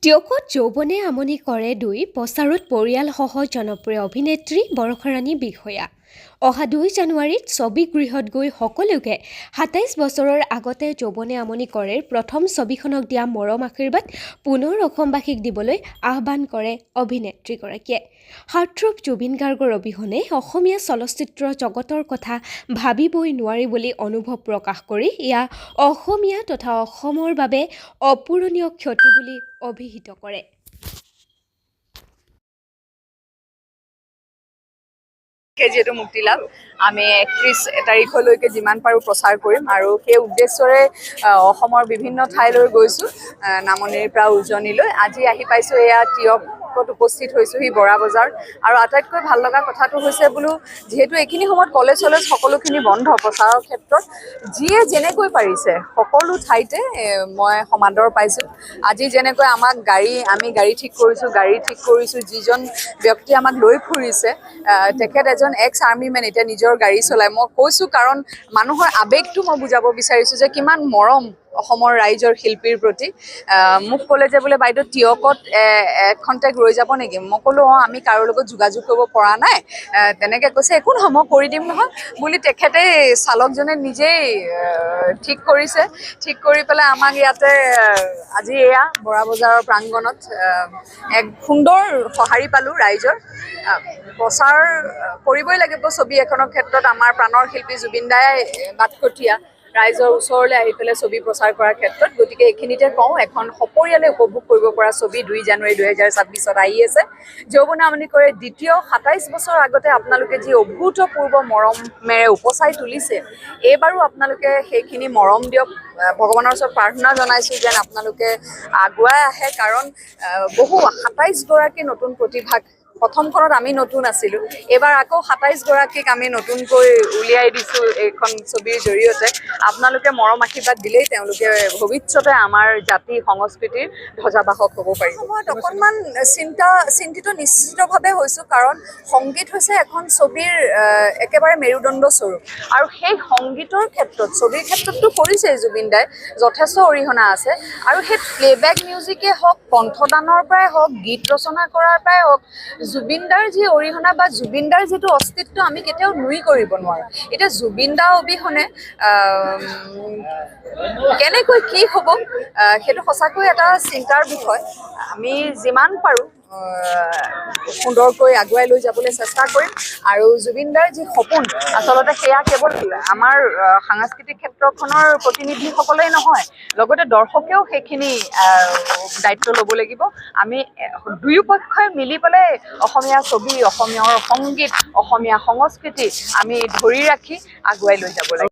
টিয়কত যৌৱনে আমনি কৰে দুই প্ৰচাৰত পৰিয়ালসহ জনপ্ৰিয় অভিনেত্ৰী বৰষাৰাণী বিষয়া। অহা 2 জানুৱাৰীত ছবিগৃহত গৈ সকলোকে ২৭ বছৰৰ আগতে যৌৱনে আমনি কৰে প্ৰথম ছবিখনক দিয়া মৰম আশীৰ্বাদ পুনৰ অসমবাসীক দিবলৈ আহ্বান কৰে অভিনেত্ৰীগৰাকীয়ে। হাৰ্টথ্ৰব জুবিন গাৰ্গৰ অবিহনে অসমীয়া চলচ্চিত্ৰ জগতৰ কথা ভাবিবই নোৱাৰি বুলি অনুভৱ প্ৰকাশ কৰি ইয়া অসমীয়া তথা অসমৰ বাবে অপূৰণীয় ক্ষতি বুলি অভিহিত কৰে। যিহেতু মুক্তি লাভ আমি 31 তাৰিখলৈকে যিমান পাৰোঁ প্ৰচাৰ কৰিম আৰু সেই উদ্দেশ্যৰে অসমৰ বিভিন্ন ঠাইলৈ গৈছোঁ, নামনিৰ পৰা উজনিলৈ। আজি আহি পাইছোঁ এয়া টিয়কত উপস্থিত হৈছোঁহি বৰা বজাৰ। আৰু আটাইতকৈ ভাল লগা কথাটো হৈছে বোলো যিহেতু এইখিনি সময়ত কলেজ সকলোখিনি বন্ধ প্ৰচাৰৰ ক্ষেত্ৰত যিয়ে যেনেকৈ পাৰিছে সকলো ঠাইতে মই সমাদৰ পাইছোঁ। আজি যেনেকৈ আমি গাড়ী ঠিক কৰিছোঁ যিজন ব্যক্তি আমাক লৈ ফুৰিছে তেখেত এজন এক্স আৰ্মিমেন, এতিয়া নিজৰ গাড়ী চলায়। মই কৈছোঁ কাৰণ মানুহৰ আৱেগটো মই বুজাব বিচাৰিছোঁ যে কিমান মৰম অসমৰ ৰাইজৰ শিল্পীৰ প্ৰতি। মোক ক'লে যে বোলে বাইদেউ টিয়কত এখন্তেক ৰৈ যাব নেকি? মই ক'লোঁ আমি কাৰো লগত যোগাযোগ কৰিব পৰা নাই। তেনেকৈ কৈছে একো নহয় মই কৰি দিম নহয় বুলি তেখেতে চালকজনে নিজেই ঠিক কৰিছে। ঠিক কৰি পেলাই আমাক ইয়াতে আজি এয়া বৰা বজাৰৰ প্ৰাংগণত এক সুন্দৰ সঁহাৰি পালোঁ ৰাইজৰ। প্ৰচাৰ কৰিবই লাগিব ছবি এখনৰ ক্ষেত্ৰত। আমাৰ প্ৰাণৰ শিল্পী জুবিন দাই বাটকটীয়া ৰাইজৰ ওচৰলৈ আহি পেলাই ছবি প্ৰচাৰ কৰাৰ ক্ষেত্ৰত। গতিকে এইখিনিতে কওঁ এখন সপৰিয়ালে উপভোগ কৰিব পৰা ছবি 2 জানুৱাৰী 2026 আহি আছে। যৌৱনে আমনি কৰে দ্বিতীয় 27 বছৰ আগতে আপোনালোকে যি অভূতপূৰ্ব মৰমেৰে উপচাই তুলিছে, এইবাৰো আপোনালোকে সেইখিনি মৰম দিয়ক। ভগৱানৰ ওচৰত প্ৰাৰ্থনা জনাইছোঁ যেন আপোনালোকে আগুৱাই আহে, কাৰণ বহু 27 গৰাকী নতুন প্ৰতিভাক প্ৰথমখনত আমি নতুন আছিলোঁ, এইবাৰ আকৌ 27 গৰাকীক আমি নতুনকৈ উলিয়াই দিছোঁ এইখন ছবিৰ জৰিয়তে। আপোনালোকে মৰম আশীৰ্বাদ দিলেই তেওঁলোকে ভৱিষ্যতে আমাৰ জাতি সংস্কৃতিৰ ধ্বজাবাহক হ'ব পাৰিব। সময়ত অকণমান চিন্তিত নিশ্চিতভাৱে হৈছোঁ, কাৰণ সংগীত হৈছে এখন ছবিৰ একেবাৰে মেৰুদণ্ড স্বৰূপ। আৰু সেই সংগীতৰ ক্ষেত্ৰত ছবিৰ ক্ষেত্ৰততো কৰিছেই জুবিন দাই, যথেষ্ট অৰিহণা আছে। আৰু সেই প্লেবেক মিউজিকেই হওক, কণ্ঠদানৰ পৰাই হওক, গীত ৰচনা কৰাৰ পৰাই হওক, জুবিন দাৰ যি অৰিহণা বা জুবিন দাৰ যিটো অস্তিত্ব আমি কেতিয়াও নুই কৰিব নোৱাৰোঁ। এতিয়া জুবিন দা অবিহনে কেনেকৈ কি হ'ব সেইটো সঁচাকৈ এটা চিন্তাৰ বিষয়। আমি যিমান পাৰোঁ সুন্দৰকৈ আগুৱাই লৈ যাবলৈ চেষ্টা কৰিম। আৰু জুবিন দাৰ যি সপোন আচলতে সেয়া কেৱল আমাৰ সাংস্কৃতিক ক্ষেত্ৰখনৰ প্ৰতিনিধিসকলেই নহয়, লগতে দৰ্শকেও সেইখিনি দায়িত্ব ল'ব লাগিব। আমি দুয়োপক্ষই মিলি পেলাই অসমীয়া ছবি, অসমীয়া সংগীত, অসমীয়া সংস্কৃতি আমি ধৰি ৰাখি আগুৱাই লৈ যাব লাগিব।